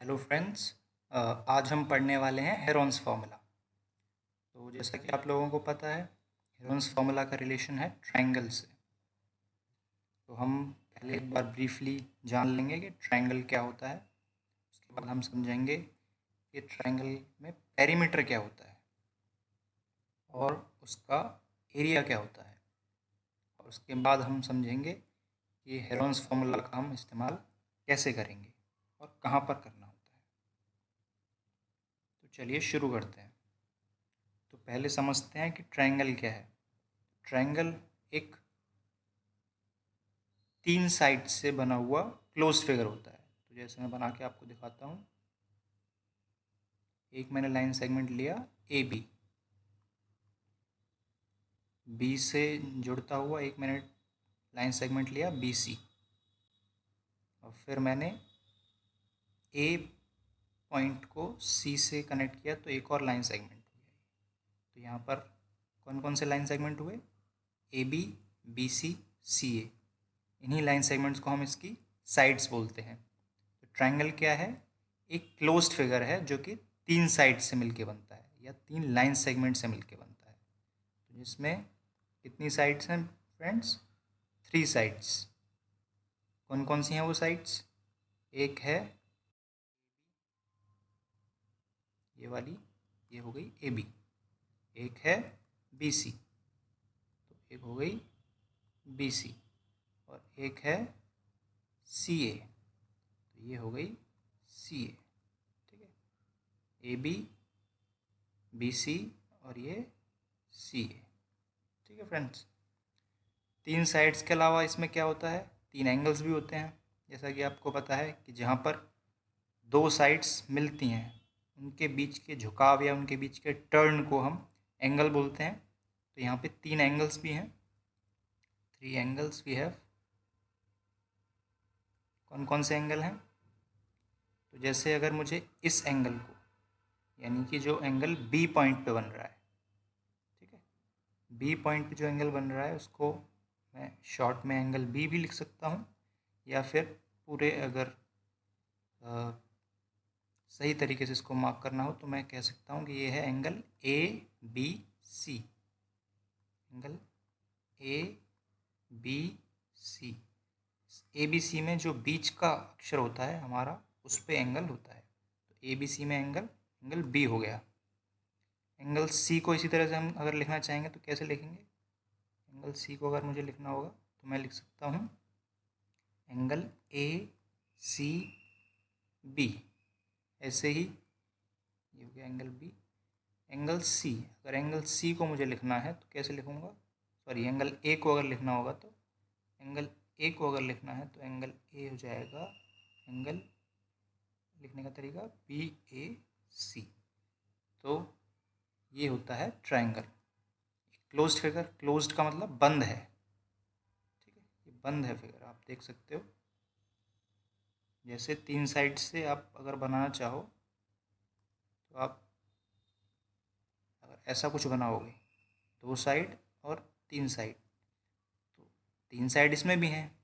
Hello friends. आज हम पढ़ने वाले हैं हेरोन्स फार्मूला। तो जैसा कि आप लोगों को पता है, हेरोन्स फार्मूला का रिलेशन है ट्रायंगल से। तो हम पहले एक बार ब्रीफली जान लेंगे कि ट्रायंगल क्या होता है। उसके बाद हम समझेंगे कि ट्रायंगल में पेरीमीटर क्या होता है और उसका एरिया क्या होता है। और उसके बाद हम समझेंगे कि हेरोन्स फार्मूला का हम इस्तेमाल कैसे करेंगे और कहाँ पर करना होता है। तो चलिए शुरू करते हैं। तो पहले समझते हैं कि ट्रायंगल क्या है। ट्रायंगल एक 3 साइड से बना हुआ क्लोज्ड फिगर होता है। तो जैसे मैं बना के आपको दिखाता हूँ। एक मैंने लाइन सेगमेंट लिया ए बी से जुड़ता हुआ एक मैंने लाइन सेगमेंट लिया बी सी, और फिर मैंने ए पॉइंट को सी से कनेक्ट किया तो एक और लाइन सेगमेंट हो गया। तो यहाँ पर कौन कौन से लाइन सेगमेंट हुए? ए बी सी सी ए। इन्हीं लाइन सेगमेंट्स को हम इसकी साइड्स बोलते हैं। तो ट्रायंगल क्या है? एक क्लोज्ड फिगर है जो कि 3 साइड से मिलके बनता है या 3 लाइन सेगमेंट से मिलके बनता है। तो जिसमें कितनी साइड्स हैं फ्रेंड्स? 3 साइड्स। कौन कौन सी हैं वो साइड्स? एक है ये वाली, ये हो गई ए बी। एक है बी सी, तो एक हो गई बी सी। और एक है सी ए, तो ये हो गई सी ए। ठीक है, ए बी सी और ये सी ए। ठीक है फ्रेंड्स। 3 साइड्स के अलावा इसमें क्या होता है? 3 एंगल्स भी होते हैं। जैसा कि आपको पता है कि जहाँ पर 2 साइड्स मिलती हैं उनके बीच के झुकाव या उनके बीच के टर्न को हम एंगल बोलते हैं। तो यहाँ पे 3 एंगल्स भी हैं। 3 एंगल्स वी हैव। कौन कौन से एंगल हैं? तो जैसे अगर मुझे इस एंगल को, यानी कि जो एंगल बी पॉइंट पे बन रहा है, ठीक है, बी पॉइंट पे जो एंगल बन रहा है उसको मैं शॉर्ट में एंगल बी भी लिख सकता हूँ, या फिर पूरे अगर सही तरीके से इसको मार्क करना हो तो मैं कह सकता हूँ कि ये है angle A B C. Angle A B C. A B C में जो बीच का अक्षर होता है हमारा, उस पे एंगल होता है। तो ए बी सी में एंगल बी हो गया। एंगल सी को इसी तरह से हम अगर लिखना चाहेंगे तो कैसे लिखेंगे? एंगल सी को अगर मुझे लिखना होगा तो मैं लिख सकता हूँ एंगल ए सी बी। ऐसे ही ये हो गया एंगल बी। एंगल सी, अगर एंगल सी को मुझे लिखना है तो कैसे लिखूँगा? सॉरी, एंगल ए को अगर लिखना होगा तो एंगल ए को अगर लिखना है तो एंगल ए हो जाएगा, एंगल लिखने का तरीका बी ए सी। तो ये होता है ट्रायंगल। क्लोज्ड फिगर, क्लोज्ड का मतलब बंद है। ठीक है, ये बंद है फिगर, आप देख सकते हो। जैसे 3 साइड से आप अगर बनाना चाहो तो आप अगर ऐसा कुछ बनाओगे, 2 साइड और 3 साइड, तो 3 साइड इसमें भी हैं,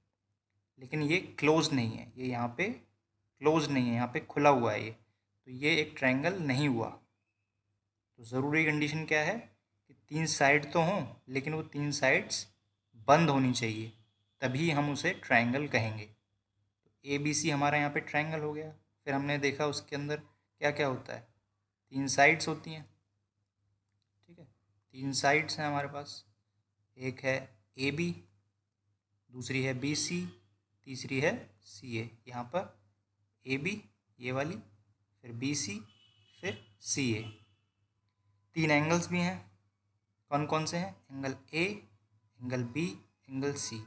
लेकिन ये क्लोज नहीं है। ये यहाँ पे क्लोज नहीं है, यहाँ पे खुला हुआ है ये, तो ये एक ट्रायंगल नहीं हुआ। तो ज़रूरी कंडीशन क्या है कि 3 साइड तो हों, लेकिन वो 3 साइड्स बंद होनी चाहिए, तभी हम उसे ट्रायंगल कहेंगे। तो ए बी सी हमारा यहाँ पे ट्रायंगल हो गया। फिर हमने देखा उसके अंदर क्या क्या होता है। 3 साइड्स होती हैं। ठीक है, 3 साइड्स हैं हमारे पास। एक है ए बी, दूसरी है बी सी, तीसरी है सी ए। यहाँ पर ए बी ये वाली, फिर बी सी, फिर सी ए। 3 एंगल्स भी हैं। कौन कौन से हैं? Angle A, angle B, angle C.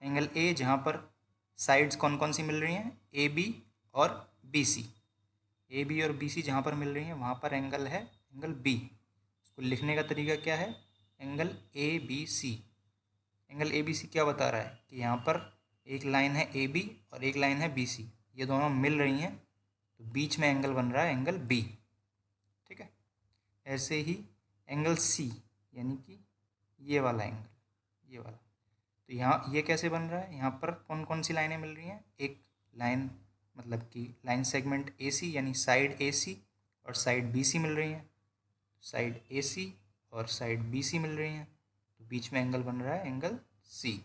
Angle A जहाँ पर साइड्स कौन कौन सी मिल रही हैं? ए बी और बी सी। ए बी और बी सी जहाँ पर मिल रही हैं वहाँ पर एंगल है एंगल बी। उसको लिखने का तरीका क्या है? Angle A B C. Angle A B C क्या बता रहा है कि यहाँ पर एक लाइन है ए बी और एक लाइन है बी सी, ये दोनों मिल रही हैं, तो बीच में एंगल बन रहा है एंगल बी। ठीक है, ऐसे ही एंगल सी, यानी कि ये वाला एंगल, ये वाला, तो यहाँ ये कैसे बन रहा है? यहाँ पर कौन कौन सी लाइनें मिल रही हैं? एक लाइन मतलब कि लाइन सेगमेंट ए सी यानी साइड ए सी और साइड बी सी मिल रही हैं, साइड ए सी और साइड बी सी मिल रही हैं, तो बीच में एंगल बन रहा है एंगल सी।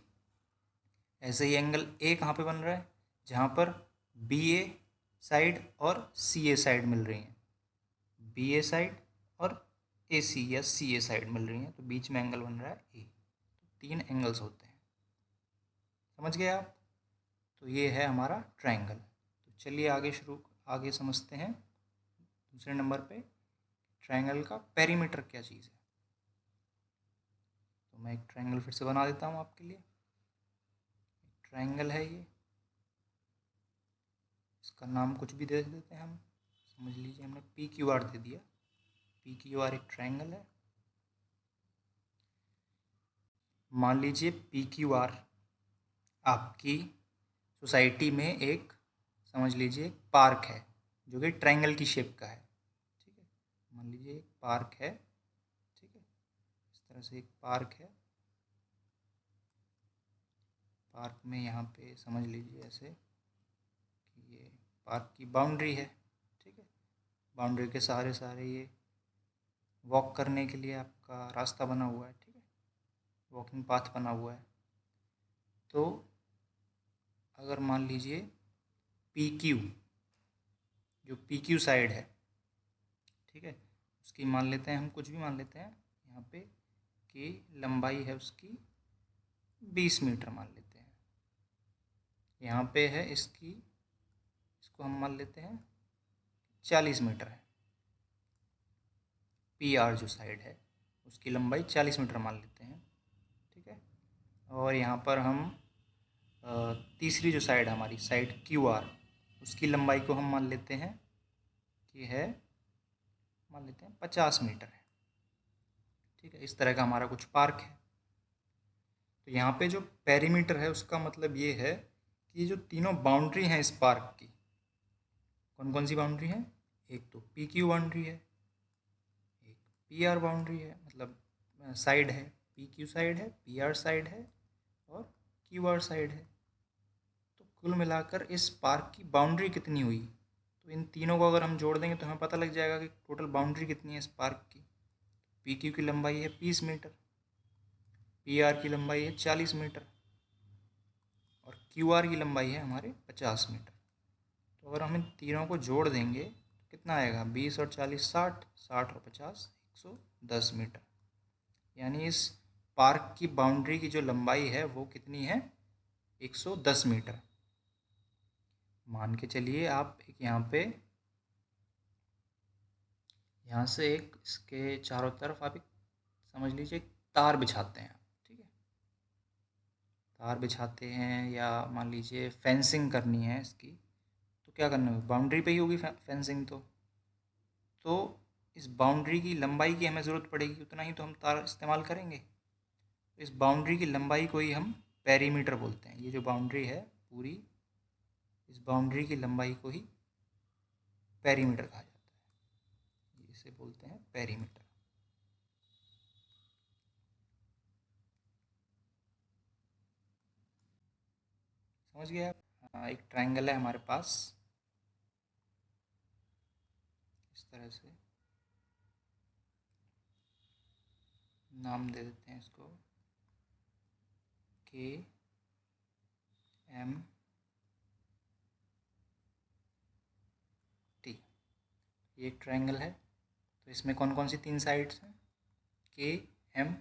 ऐसे ही एंगल ए कहाँ पे बन रहा है, जहाँ पर बी ए साइड और सी ए साइड मिल रही हैं, बी ए साइड और ए सी या सी ए साइड मिल रही हैं, तो बीच में एंगल बन रहा है ए। तो 3 एंगल्स होते हैं, समझ गए आप। तो ये है हमारा ट्रायंगल। तो चलिए आगे समझते हैं दूसरे नंबर पे ट्रायंगल का पेरीमीटर क्या चीज़ है। तो मैं एक ट्रायंगल फिर से बना देता हूँ आपके लिए। ट्रायंगल है ये, इसका नाम कुछ भी दे देते हैं हम, समझ लीजिए हमने पी क्यू आर दे दिया। पी क्यू आर एक ट्रायंगल है। मान लीजिए पी क्यू आर आपकी सोसाइटी में एक, समझ लीजिए एक पार्क है जो कि ट्रायंगल की शेप का है, ठीक है। मान लीजिए एक पार्क है, ठीक है, इस तरह से एक पार्क है। पार्क में यहाँ पे समझ लीजिए ऐसे कि ये पार्क की बाउंड्री है, ठीक है। बाउंड्री के सारे ये वॉक करने के लिए आपका रास्ता बना हुआ है, ठीक है, वॉकिंग पाथ बना हुआ है। तो अगर मान लीजिए पी क्यू, जो पी क्यू साइड है, ठीक है, उसकी मान लेते हैं हम, कुछ भी मान लेते हैं यहाँ पे कि लंबाई है उसकी 20 मीटर मान लेते हैं। यहाँ पे है इसको हम मान लेते हैं 40 मीटर है। पी आर जो साइड है उसकी लंबाई 40 मीटर मान लेते हैं, ठीक है। और यहाँ पर हम तीसरी जो साइड है हमारी साइड क्यू आर, उसकी लंबाई को हम मान लेते हैं कि है, मान लेते हैं 50 मीटर है, ठीक है। इस तरह का हमारा कुछ पार्क है। तो यहाँ पे जो पेरीमीटर है उसका मतलब ये है कि ये जो तीनों बाउंड्री हैं इस पार्क की, कौन कौन सी बाउंड्री हैं, एक तो पी क्यू बाउंड्री है, एक पी आर बाउंड्री है, मतलब साइड है, पी क्यू साइड है, पी आर साइड है और क्यू आर साइड है। तो कुल मिलाकर इस पार्क की बाउंड्री कितनी हुई, तो इन तीनों को अगर हम जोड़ देंगे तो हमें पता लग जाएगा कि टोटल बाउंड्री कितनी है इस पार्क की। पी क्यू की लंबाई है 20 मीटर, पी आर की लंबाई है 40 मीटर और क्यू आर की लंबाई है हमारे 50 मीटर। तो अगर हम इन तीनों को जोड़ देंगे तो कितना आएगा, 20 और 40 60, 60 और 50 110 मीटर। यानी इस पार्क की बाउंड्री की जो लंबाई है वो कितनी है, 110 मीटर। मान के चलिए आप एक यहाँ से एक इसके चारों तरफ आप एक समझ लीजिए एक तार बिछाते हैं, ठीक है, तार बिछाते हैं या मान लीजिए फेंसिंग करनी है इसकी, तो क्या करना होगा, बाउंड्री पे ही होगी फेंसिंग। तो इस बाउंड्री की लंबाई की हमें ज़रूरत पड़ेगी, उतना ही तो हम तार इस्तेमाल करेंगे। तो इस बाउंड्री की लंबाई को ही हम पेरीमीटर बोलते हैं। ये जो बाउंड्री है पूरी, इस बाउंड्री की लंबाई को ही पेरीमीटर कहा जाता है, इसे बोलते हैं पेरीमीटर। समझ गए आप। हाँ, एक ट्रायंगल है हमारे पास इस तरह से, नाम दे देते हैं इसको के एम टी। ये एक ट्रायंगल है। तो इसमें कौन कौन सी 3 साइड्स हैं, के एम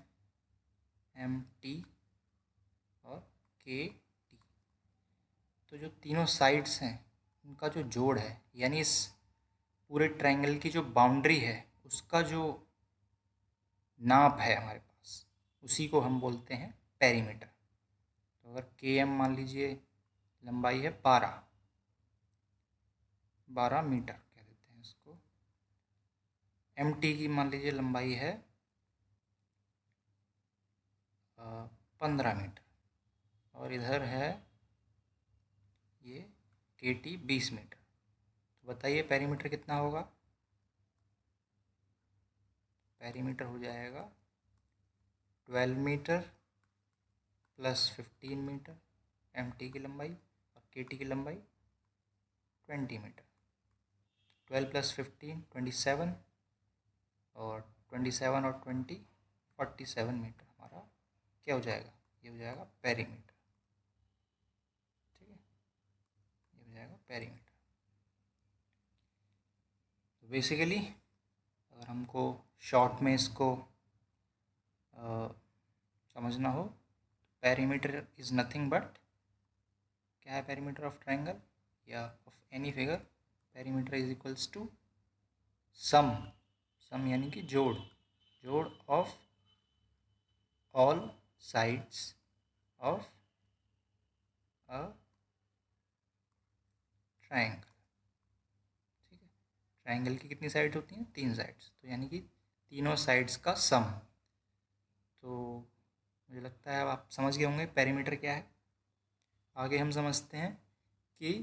एम टी और के टी। तो जो तीनों साइड्स हैं उनका जो जोड़ है, यानी इस पूरे ट्रायंगल की जो बाउंड्री है उसका जो नाप है हमारे पास, उसी को हम बोलते हैं पेरीमीटर। तो अगर के एम मान लीजिए लंबाई है 12 मीटर कह देते हैं इसको, एम टी की मान लीजिए लंबाई है 15 मीटर और इधर है ये के टी 20 मीटर। तो बताइए पेरीमीटर कितना होगा, पेरीमीटर हो जाएगा 12 metre plus 15 metre M T की लंबाई और के टी की लंबाई 20 मीटर। 12 + 15 27, और 27 और 20 47 मीटर हमारा क्या हो जाएगा, ये हो जाएगा पेरीमीटर। ठीक है, ये हो जाएगा पेरीमीटर। तो बेसिकली अगर हमको शॉर्ट में इसको समझना हो, पेरीमीटर इज़ नथिंग बट, क्या है पेरीमीटर ऑफ ट्रायंगल या of any figure? Perimeter is equals to sum यानी कि जोड़ of all sides of a triangle. ठीक है, ट्रायंगल की कितनी साइड होती हैं? 3 साइड्स, तो यानी कि तीनों साइड्स का सम। तो मुझे लगता है अब आप समझ गए होंगे पेरीमीटर क्या है। आगे हम समझते हैं कि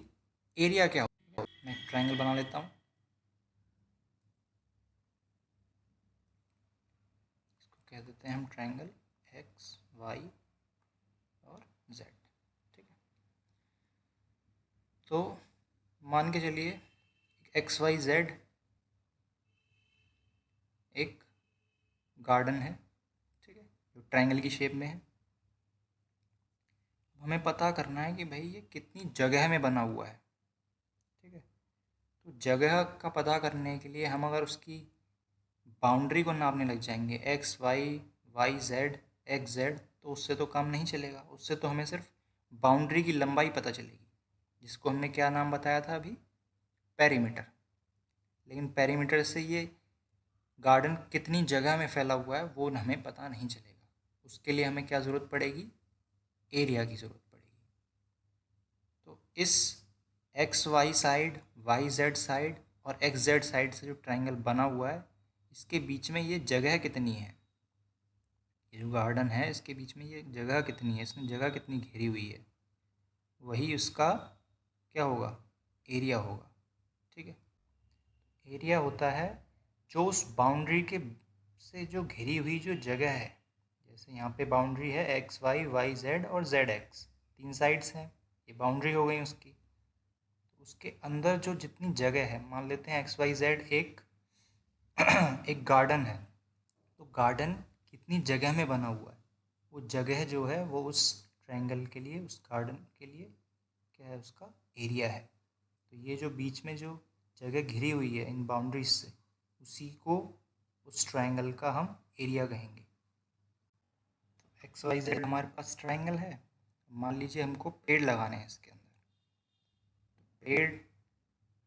एरिया क्या होता है। मैं ट्रायंगल बना लेता हूँ, इसको कह देते हैं हम ट्रायंगल एक्स वाई और जेड। ठीक है, तो मान के चलिए एक्स वाई जेड एक गार्डन है। ठीक है, जो ट्रायंगल की शेप में है। हमें पता करना है कि भाई ये कितनी जगह में बना हुआ है। ठीक है, तो जगह का पता करने के लिए हम अगर उसकी बाउंड्री को नापने लग जाएंगे, X Y, Y Z, X Z, तो उससे तो काम नहीं चलेगा। उससे तो हमें सिर्फ बाउंड्री की लंबाई पता चलेगी, जिसको हमने क्या नाम बताया था अभी? पेरीमीटर। लेकिन पेरीमीटर से ये गार्डन कितनी जगह में फैला हुआ है वो हमें पता नहीं चलेगा। उसके लिए हमें क्या ज़रूरत पड़ेगी? एरिया की ज़रूरत पड़ेगी। तो इस X Y side, Y Z side और एक्स जेड साइड से जो ट्रायंगल बना हुआ है, इसके बीच में ये जगह कितनी है? ये जो गार्डन है इसके बीच में ये जगह कितनी है, इसने जगह कितनी घेरी हुई है, वही उसका क्या होगा? एरिया होगा। ठीक है, एरिया होता है जो उस बाउंड्री के से जो घिरी हुई जो जगह है। जैसे यहाँ पे बाउंड्री है एक्स वाई, वाई जेड और जेड एक्स, 3 साइड्स हैं, ये बाउंड्री हो गई उसकी। तो उसके अंदर जो जितनी जगह है, मान लेते हैं एक्स वाई जेड एक एक गार्डन है, तो गार्डन कितनी जगह में बना हुआ है, वो जगह जो है वो उस ट्रायंगल के लिए, उस गार्डन के लिए क्या है? उसका एरिया है। तो ये जो बीच में जो जगह घिरी हुई है इन बाउंड्रीज से, उसी को उस ट्रायंगल का हम एरिया कहेंगे। तो एक्स वाई जेड हमारे पास ट्रायंगल है। मान लीजिए हमको पेड़ लगाने हैं इसके अंदर। पेड़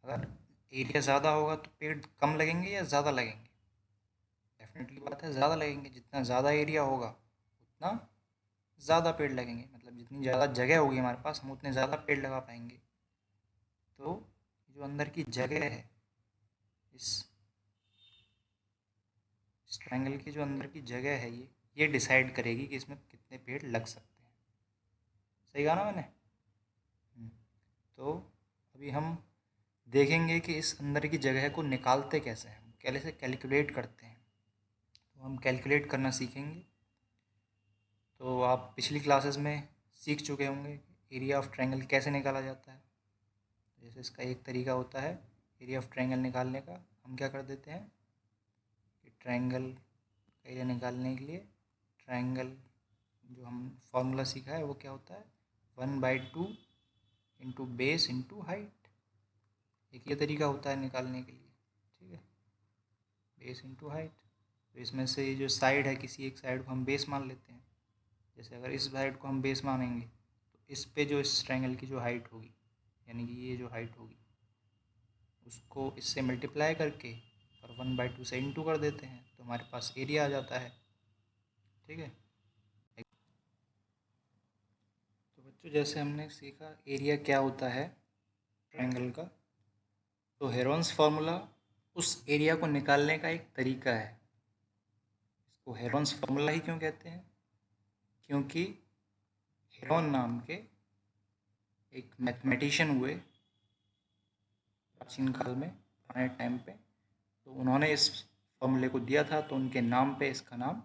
अगर एरिया ज़्यादा होगा तो पेड़ कम लगेंगे या ज़्यादा लगेंगे? डेफिनेटली बात है ज़्यादा लगेंगे। जितना ज़्यादा एरिया होगा उतना ज़्यादा पेड़ लगेंगे, मतलब जितनी ज़्यादा जगह होगी हमारे पास हम उतने ज़्यादा पेड़ लगा पाएंगे। तो जो अंदर की जगह है, इस ट्रायंगल की जो अंदर की जगह है, ये डिसाइड करेगी कि इसमें कितने पेड़ लग सकते हैं। सही कहा ना मैंने? तो अभी हम देखेंगे कि इस अंदर की जगह को निकालते कैसे हैं, कैसे कैलकुलेट करते हैं। तो हम कैलकुलेट करना सीखेंगे। तो आप पिछली क्लासेस में सीख चुके होंगे एरिया ऑफ ट्रायंगल कैसे निकाला जाता है। जैसे इसका एक तरीका होता है एरिया ऑफ ट्रायंगल निकालने का। हम क्या कर देते हैं कि ट्रायंगल का एरिया निकालने के लिए ट्रायंगल जो हम फॉर्मूला सीखा है वो क्या होता है? 1/2 इंटू बेस इंटू हाइट। एक ये तरीका होता है निकालने के लिए। ठीक है, बेस इंटू हाइट। तो इसमें से ये जो साइड है, किसी एक साइड को हम बेस मान लेते हैं। जैसे अगर इस साइड को हम बेस मानेंगे तो इस पे जो इस ट्रायंगल की जो हाइट होगी, यानी कि ये जो हाइट होगी, उसको इससे मल्टीप्लाई करके और 1/2 से इंटू कर देते हैं, तो हमारे पास एरिया आ जाता है। ठीक है, तो बच्चों जैसे हमने सीखा एरिया क्या होता है ट्रायंगल का, तो हेरोन्स फार्मूला उस एरिया को निकालने का एक तरीका है। इसको हेरोन्स फार्मूला ही क्यों कहते हैं? क्योंकि हेरोन नाम के एक मैथमेटिशियन हुए प्राचीन काल में, पुराने टाइम पे, तो उन्होंने इस फॉर्मूले को दिया था, तो उनके नाम पे इसका नाम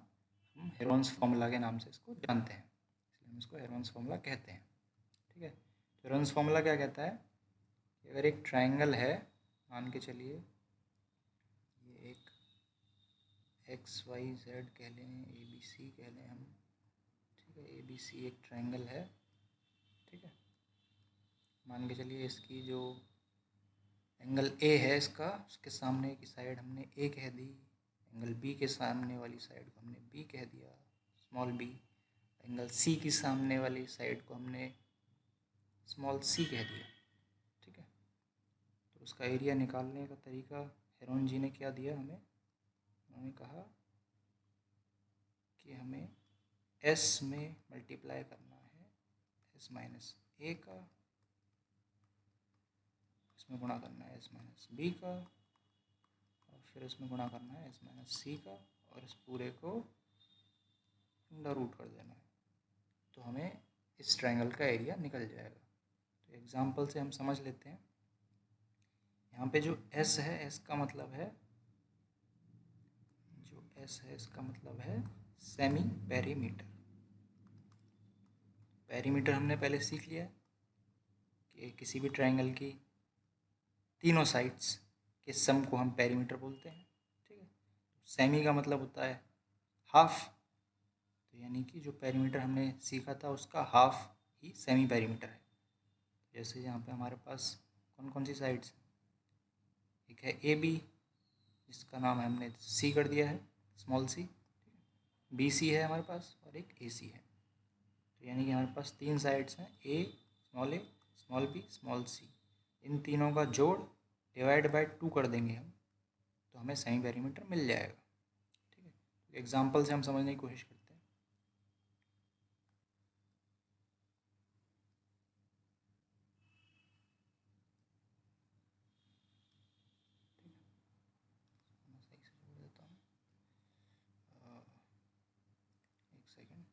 हम हेरोन्स फार्मूला के नाम से इसको जानते हैं, इसलिए हम इसको हेरोन्स फार्मूला कहते हैं। ठीक है, हेरोन्स फार्मूला क्या कहता है अगर एक ट्रायंगल है, मान के चलिए ये एक एक्स वाई जेड कह लें, ए बी सी कह लें हम, ठीक है। ए बी सी एक ट्रायंगल है, ठीक है। मान के चलिए इसकी जो एंगल ए है इसका, उसके सामने की साइड हमने ए कह दी, एंगल बी के सामने वाली साइड को हमने बी कह दिया, स्मॉल बी। एंगल सी की सामने वाली साइड को हमने स्मॉल सी कह दिया, ठीक है। तो उसका एरिया निकालने का तरीका हेरोन जी ने क्या दिया हमें, उन्होंने कहा कि हमें एस में मल्टीप्लाई करना है एस माइनस ए का, इसमें गुणा करना है एस माइनस बी का, और फिर इसमें गुणा करना है एस माइनस सी का, और इस पूरे को अंडर रूट कर देना है, तो हमें इस ट्रायंगल का एरिया निकल जाएगा। तो एग्जांपल से हम समझ लेते हैं। यहाँ पे जो एस है, एस का मतलब है, जो एस है इसका मतलब है सेमी पेरीमीटर। पेरीमीटर हमने पहले सीख लिया है कि किसी भी ट्रायंगल की तीनों साइड्स के सम को हम पेरीमीटर बोलते हैं, ठीक है। सेमी का मतलब होता है हाफ, तो यानी कि जो पेरीमीटर हमने सीखा था उसका हाफ ही सेमी पेरीमीटर है। जैसे यहाँ पे हमारे पास कौन कौन सी साइड्स, एक है ए बी जिसका नाम हमने सी कर दिया है, स्मॉल सी, बी सी है हमारे पास, और एक ए सी है। तो यानी कि हमारे पास तीन साइड्स हैं, ए, स्मॉल बी, स्मॉल सी। इन तीनों का जोड़ डिवाइड बाय 2 कर देंगे हम, तो हमें सेमी पेरीमीटर मिल जाएगा, ठीक है। तो एग्जाम्पल से हम समझने की कोशिश करते हैं। मैं सही से जोड़ देता हूँ, एक सेकेंड।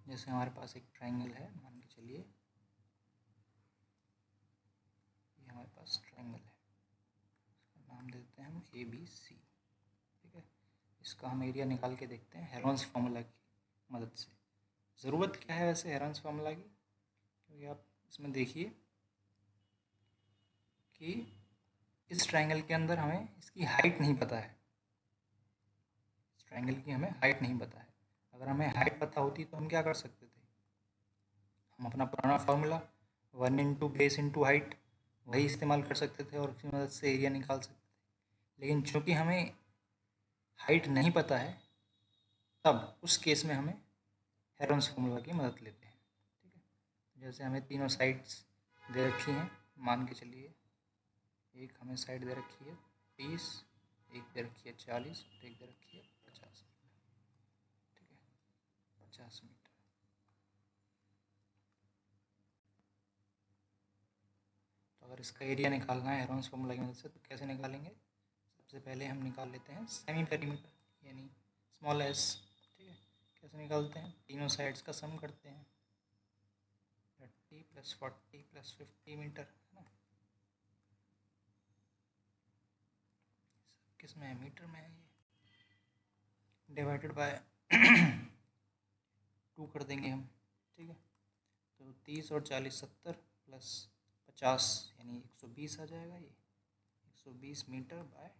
जैसे हमारे पास एक ट्रायंगल है, मान के चलिए ये हमारे पास ट्रायंगल है, इसका नाम देते हैं हम ए बी सी, ठीक है। इसका हम एरिया निकाल के देखते हैं हेरोन्स फार्मूला की मदद से। ज़रूरत क्या है वैसे हेरोन्स फार्मूला की, क्योंकि आप इसमें देखिए कि इस ट्रायंगल के अंदर हमें इसकी हाइट नहीं पता है, इस ट्रायंगल की हमें हाइट नहीं पता है। अगर हमें हाइट पता होती तो हम क्या कर सकते थे, हम अपना पुराना formula 1 into base into height वही इस्तेमाल कर सकते थे और उसकी मदद से एरिया निकाल सकते थे। लेकिन चूँकि हमें हाइट नहीं पता है, तब उस केस में हमें हेरोन्स फार्मूला की मदद लेते हैं, ठीक है। जैसे हमें तीनों साइड्स दे रखी हैं, मान के चलिए एक हमें साइड दे रखी है 30, एक दे रखी है 40 और एक दे रखी है 50 मीटर, ठीक है, 50 मीटर। तो अगर इसका एरिया निकालना है हेरोन्स फार्मूला की मदद से तो कैसे निकालेंगे, सबसे पहले हम निकाल लेते हैं सेमी पेरीमीटर यानी स्मॉल एस, ठीक है। कैसे निकालते हैं, तीनों साइड्स का सम करते हैं, 30 + 40 + 50 मीटर, है ना। किस में है, मीटर में है ये, डिवाइडेड बाय 2 कर देंगे हम, ठीक है। तो 30 और 40 70 प्लस 50 यानी 120 आ जाएगा, ये 120 मीटर बाय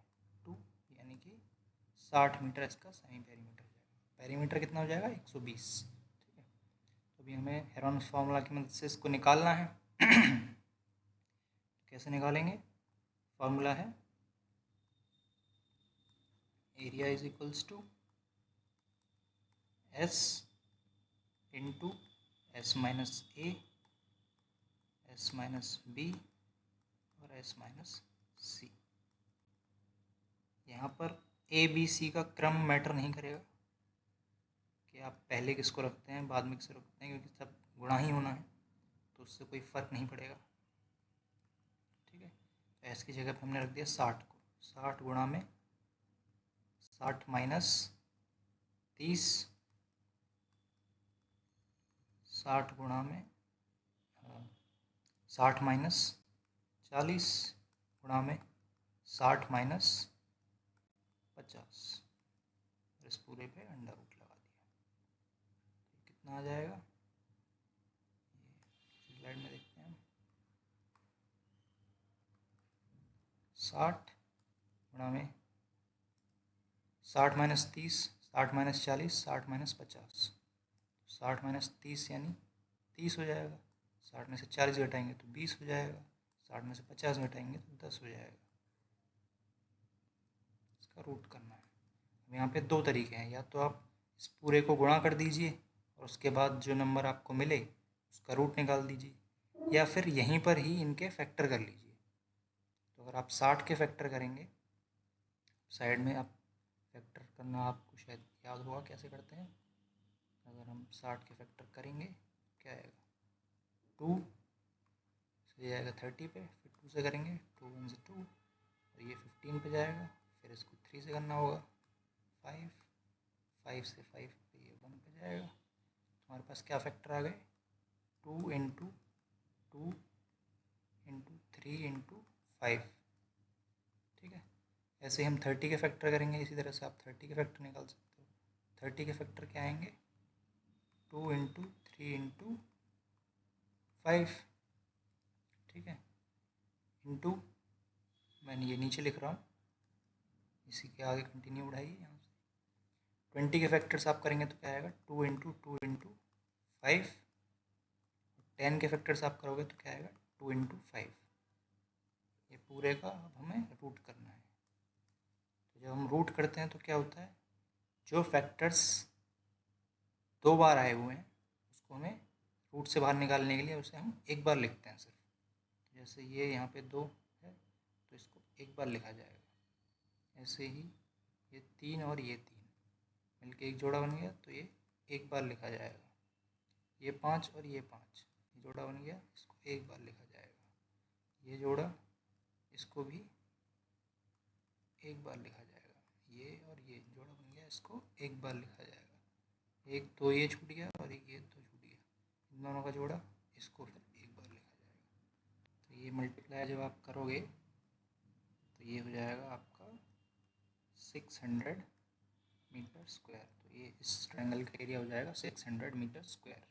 2 यानी कि 60 मीटर इसका सेमी पेरीमीटर हो जाएगा। पेरीमीटर कितना हो जाएगा 120, ठीक है। तो अभी हमें हेरोन्स फार्मूला की मदद से इसको निकालना है। कैसे निकालेंगे, फार्मूला है area is equals to s into s minus a, s minus b और एस माइनस सी। यहाँ पर ए बी सी का क्रम मैटर नहीं करेगा कि आप पहले किसको रखते हैं बाद में किसको रखते हैं, क्योंकि सब गुणा ही होना है, तो उससे कोई फ़र्क नहीं पड़ेगा, ठीक है। एस की जगह पर हमने रख दिया 60 को, 60 गुणा में 60 माइनस 30, 60 गुणा में 60 माइनस 40 गुणा में 60 माइनस 50, इस पूरे पे अंडर रूट लगा दिया। तो कितना आ जाएगा, ये स्लाइड में देखते हैं, 60 गुणा में 60 माइनस 30, 60 माइनस 40, 60 माइनस 50, 60 माइनस 30 यानी 30 हो जाएगा। 60 में से 40 घटाएंगे तो 20 हो जाएगा। 60 में से 50 घटाएंगे तो 10 हो जाएगा। इसका रूट करना है। अब यहाँ पे दो तरीके हैं, या तो आप इस पूरे को गुणा कर दीजिए और उसके बाद जो नंबर आपको मिले उसका रूट निकाल दीजिए, या फिर यहीं पर ही इनके फैक्टर कर लीजिए। तो अगर आप 60 के फैक्टर करेंगे, साइड में आप फैक्टर करना आपको शायद याद होगा कैसे करते हैं। अगर हम 60 के फैक्टर करेंगे क्या आएगा, 2 से जाएगा 30 पे, फिर 2 से करेंगे, 2 1 से 2, और ये 15 पे जाएगा, फिर इसको 3 से करना होगा, 5, 5 से 5 पे ये 1 पे जाएगा। तो हमारे पास क्या फैक्टर आ गए, 2 इंटू 2 इंटू 3 इंटू 5। ठीक है, ऐसे हम 30 के फैक्टर करेंगे, इसी तरह से आप 30 के फैक्टर निकाल सकते हो। 30 के फैक्टर क्या आएंगे, 2 इंटू 3 इंटू 5। ठीक है, इंटू, मैंने ये नीचे लिख रहा हूँ, इसी के आगे कंटिन्यू बढ़ाइए यहाँ से। 20 के फैक्टर्स आप करेंगे तो क्या आएगा, 2 इंटू 2 इंटू 5। 10 के फैक्टर्स आप करोगे तो क्या आएगा, 2 इंटू 5। ये पूरे का अब हमें रूट करना है। तो जब हम रूट करते हैं तो क्या होता है, जो फैक्टर्स 2 बार आए हुए हैं उसको हमें रूट से बाहर निकालने के लिए उसे हम एक बार लिखते हैं सिर्फ। तो जैसे ये यहाँ पे 2 है तो इसको एक बार लिखा जाएगा। ऐसे ही ये 3 और ये 3 मिलके एक जोड़ा बन गया तो ये एक बार लिखा जाएगा। ये 5 और ये 5 ये जोड़ा बन गया, इसको एक बार लिखा जाएगा। ये जोड़ा, इसको भी एक बार लिखा जाएगा। ये और ये जोड़ा बन गया, इसको एक बार लिखा जाएगा। एक तो ये छूट गया और एक ये तो छूट गया, इन दोनों का जोड़ा, इसको फिर एक बार लिखा जाएगा। तो ये मल्टीप्लाई जब आप करोगे तो ये हो जाएगा आपका 600 मीटर स्क्वायर। तो ये इस ट्रायंगल का एरिया हो जाएगा 600 मीटर स्क्वायर।